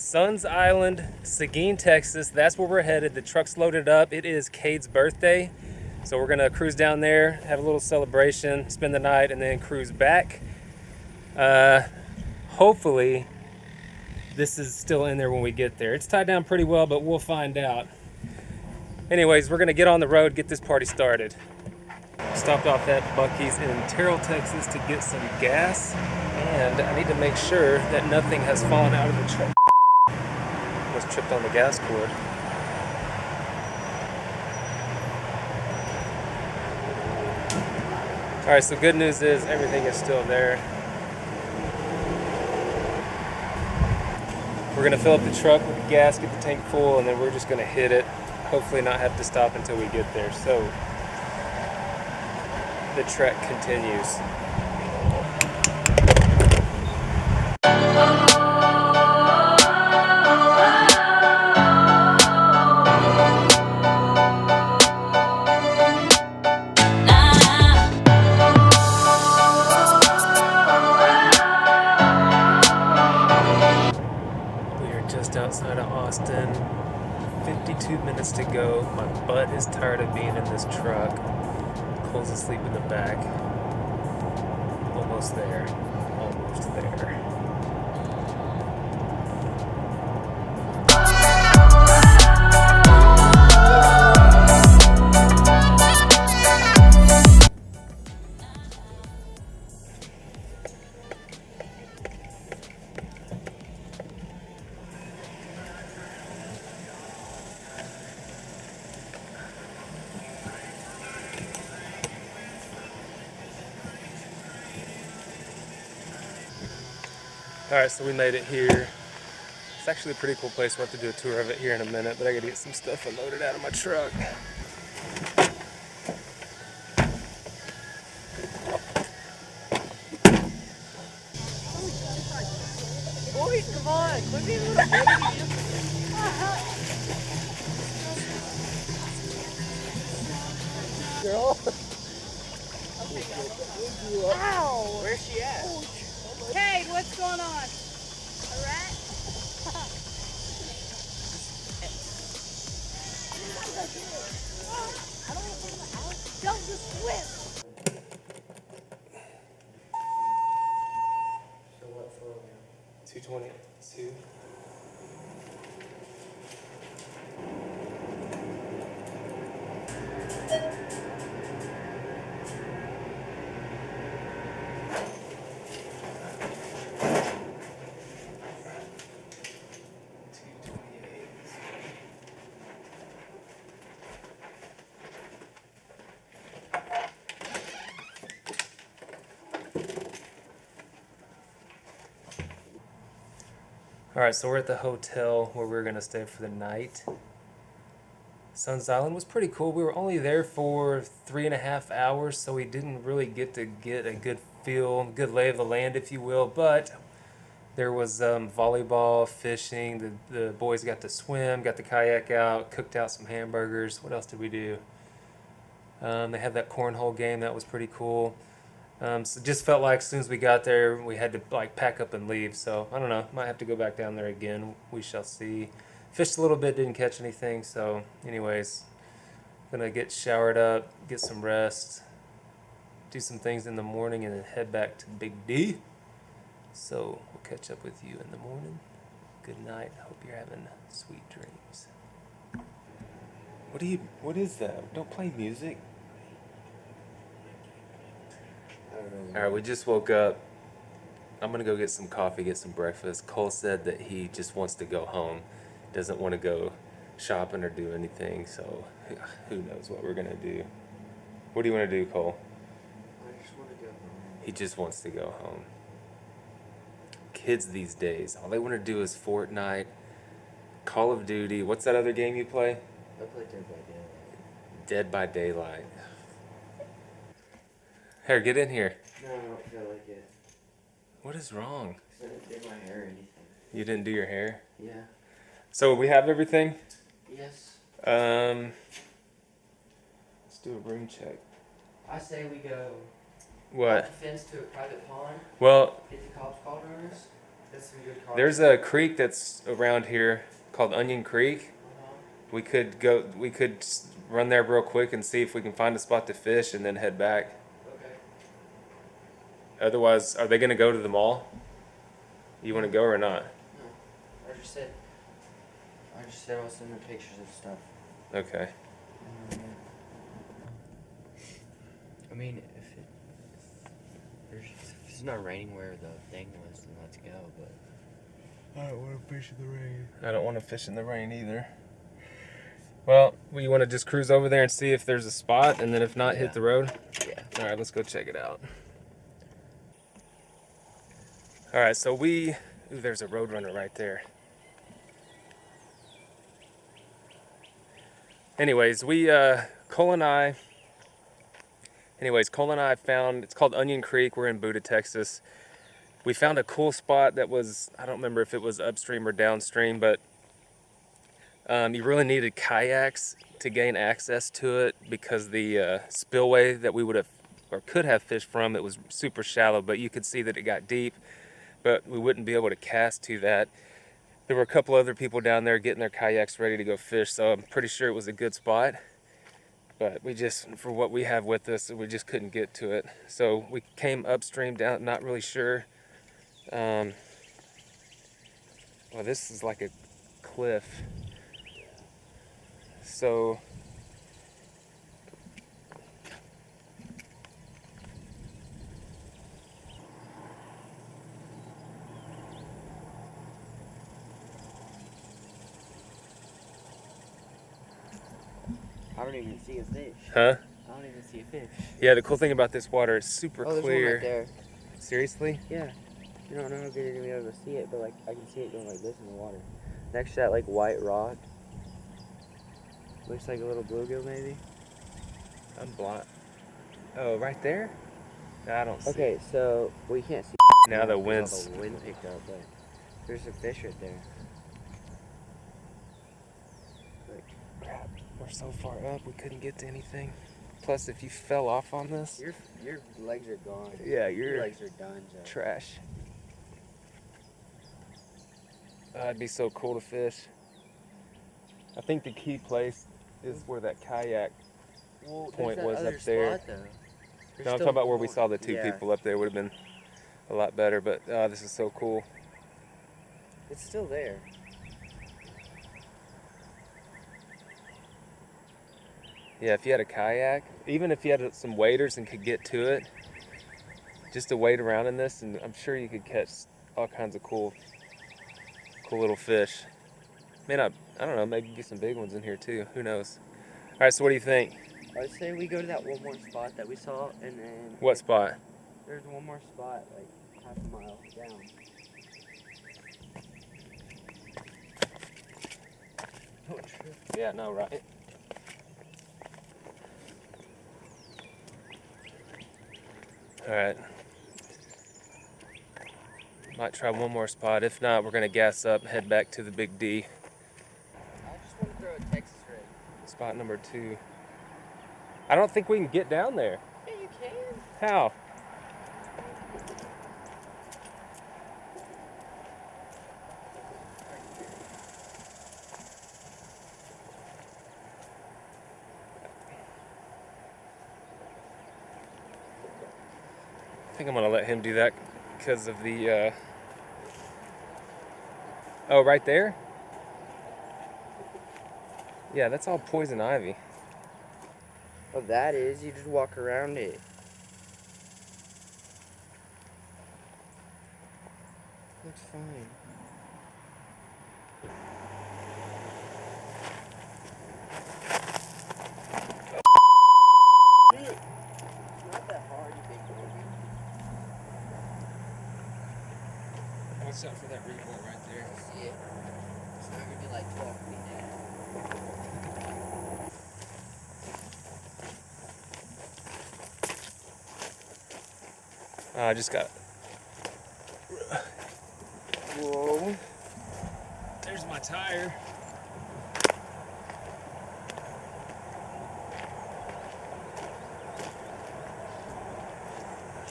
Suns Island, Seguin, Texas. That's where we're headed. The truck's loaded up. It is Cade's birthday. So we're gonna cruise down there, have a little celebration, spend the night, and then cruise back. Hopefully, this is still in there when we get there. It's tied down pretty well, but we'll find out. Anyways, we're gonna get on the road, get this party started. Stopped off at Buc-ee's in Terrell, Texas to get some gas. And I need to make sure that nothing has fallen out of the truck. Almost tripped on the gas cord. Alright, so good news is everything is still there. We're gonna fill up the truck with the gas, get the tank full, and then we're just gonna hit it. Hopefully not have to stop until we get there. So the trek continues. Outside of Austin, 52 minutes to go. My butt is tired of being in this truck. Cole's asleep in the back. Almost there. Almost there. Alright, so we made it here. It's actually a pretty cool place. We'll have to do a tour of it here in a minute, but I gotta get some stuff unloaded out of my truck. Boys, come on! Quit being a little baby! Girl! Ow! Where's she at? Cade, what's going on? A rat? I don't want to go to the house. Don't just swim. So what for? 222. Alright, so we're at the hotel where we're going to stay for the night. Suns Island was pretty cool. We were only there for 3.5 hours, so we didn't really get to get a good feel, good lay of the land, if you will. But there was volleyball, fishing. The boys got to swim, got the kayak out, cooked out some hamburgers. What else did we do? They had that cornhole game. That was pretty cool. So just felt like as soon as we got there, we had to like pack up and leave. So I don't know, might have to go back down there again. We shall see. Fished a little bit, didn't catch anything. So anyways, gonna get showered up, get some rest, do some things in the morning, and then head back to Big D. So we'll catch up with you in the morning. Good night. Hope you're having sweet dreams. What is that? Don't play music. Alright, we just woke up. I'm gonna go get some coffee, get some breakfast. Cole said that he just wants to go home. Doesn't want to go shopping or do anything, so who knows what we're gonna do. What do you want to do, Cole? I just want to go home. He just wants to go home. Kids these days, all they want to do is Fortnite, Call of Duty. What's that other game you play? I play Dead by Daylight. Dead by Daylight. Here, get in here. No, I don't feel like it. What is wrong? I didn't do my hair or anything. You didn't do your hair? Yeah. So we have everything? Yes. Let's do a room check. I say we go What? off the fence to a private pond. Well, Get the cops called on us. That's some good cards. There's a creek that's around here called Onion Creek. We could run there real quick and see if we can find a spot to fish and then head back. Okay. Otherwise, are they gonna go to the mall? You want to go or not? No. I just said I'll send them pictures of stuff. Okay. I mean, if it's not raining where the thing was, then let's go. But I don't want to fish in the rain. I don't want to fish in the rain either. Well, you want to just cruise over there and see if there's a spot, and then if not, hit the road? Yeah. All right, let's go check it out. All right, so ooh, there's a roadrunner right there. Anyways, Cole and I found, it's called Onion Creek. We're in Buda, Texas. We found a cool spot that was, I don't remember if it was upstream or downstream, but you really needed kayaks to gain access to it because the spillway that we would have or could have fished from, it was super shallow, but you could see that it got deep, but we wouldn't be able to cast to that. There were a couple other people down there getting their kayaks ready to go fish, so I'm pretty sure it was a good spot. But we just, for what we have with us, we just couldn't get to it. So we came upstream down, not really sure. Well, this is like a cliff. So I don't even see a fish. huh? I don't even see a fish. Yeah, the cool thing about this water is super There's clear. one right there. Seriously? Yeah. You don't know how good you're gonna be able to see it, but like I can see it going like this in the water. Next to that like white rock. Looks like a little bluegill maybe. I'm blind. Oh, right there? I don't see. Okay, so we can't see Now the because all wind's. the wind picked up, but there's a fish right there. Crap, we're so far up we couldn't get to anything. Plus, if you fell off on this, Your legs are gone. yeah, Your you're legs are done, Joe. trash. It'd be so cool to fish. I think the key place is where that kayak Well, point there's was that up other there. spot, though. There's No, I'm still talking about where we more. saw the two Yeah. people up there. Would have been a lot better, but this is so cool. It's still there. Yeah, if you had a kayak, even if you had some waders and could get to it, just to wade around in this, and I'm sure you could catch all kinds of cool little fish. May not, I don't know, maybe get some big ones in here too. Who knows? All right, so what do you think? I'd say we go to that one more spot that we saw, and then What spot? there's one more spot like half a mile down. Don't trip. Yeah, no, right. All right. Might try one more spot. If not, we're gonna gas up and head back to the Big D. I just want to throw a Texas rig. Spot number 2. I don't think we can get down there. Yeah, you can. How? I think I'm gonna let him do that because of the. Oh, right there? Yeah, that's all poison ivy. Oh, that is. You just walk around it. Looks fine. It's not that hard, you think it would be. Watch out for that reef hole right there. See it. It's not gonna be like 12 feet down. I just got. Whoa. There's my tire.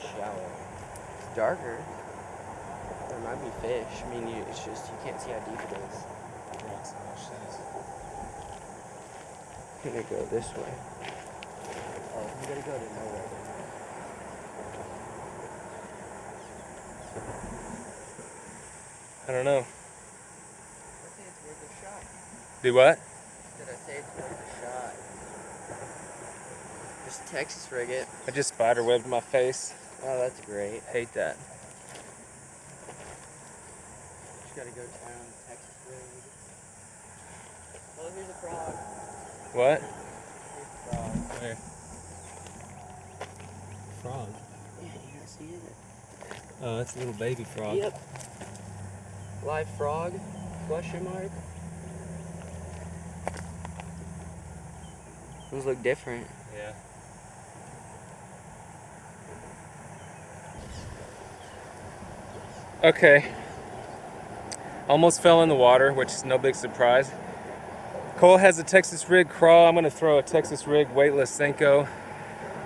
Shallow. It's darker. Or might be fish. I mean, it's just you can't see how deep it is. I'm gonna go this way. Oh, we gotta go to nowhere. I don't know. I say it's worth a shot. Do what? Did I say it's worth a shot? Just Texas rig it. I just spider webbed my face. Oh, that's great. Hate that. Just gotta go down Texas rig. Oh, here's a frog. What? Here's a frog. Where? Frog. Yeah, you don't see it? Oh, that's a little baby frog. Yep. Live frog? Question mark? Those look different. Yeah. Okay. Almost fell in the water, which is no big surprise. Cole has a Texas rig crawl. I'm going to throw a Texas rig weightless Senko.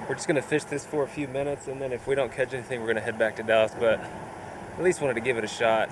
We're just going to fish this for a few minutes, and then if we don't catch anything, we're going to head back to Dallas, but at least wanted to give it a shot.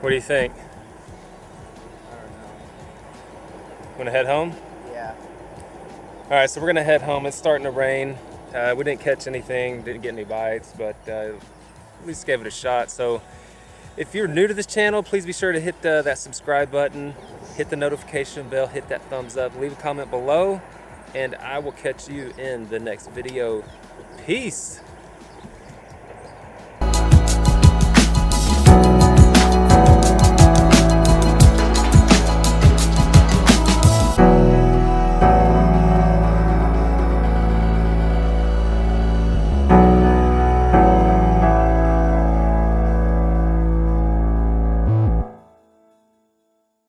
What do you think? I don't know. Want to head home? Yeah. All right, so we're gonna head home. It's starting to rain. We didn't catch anything, didn't get any bites, but at least gave it a shot. So if you're new to this channel, please be sure to hit that subscribe button, hit the notification bell, hit that thumbs up, leave a comment below, and I will catch you in the next video. Peace.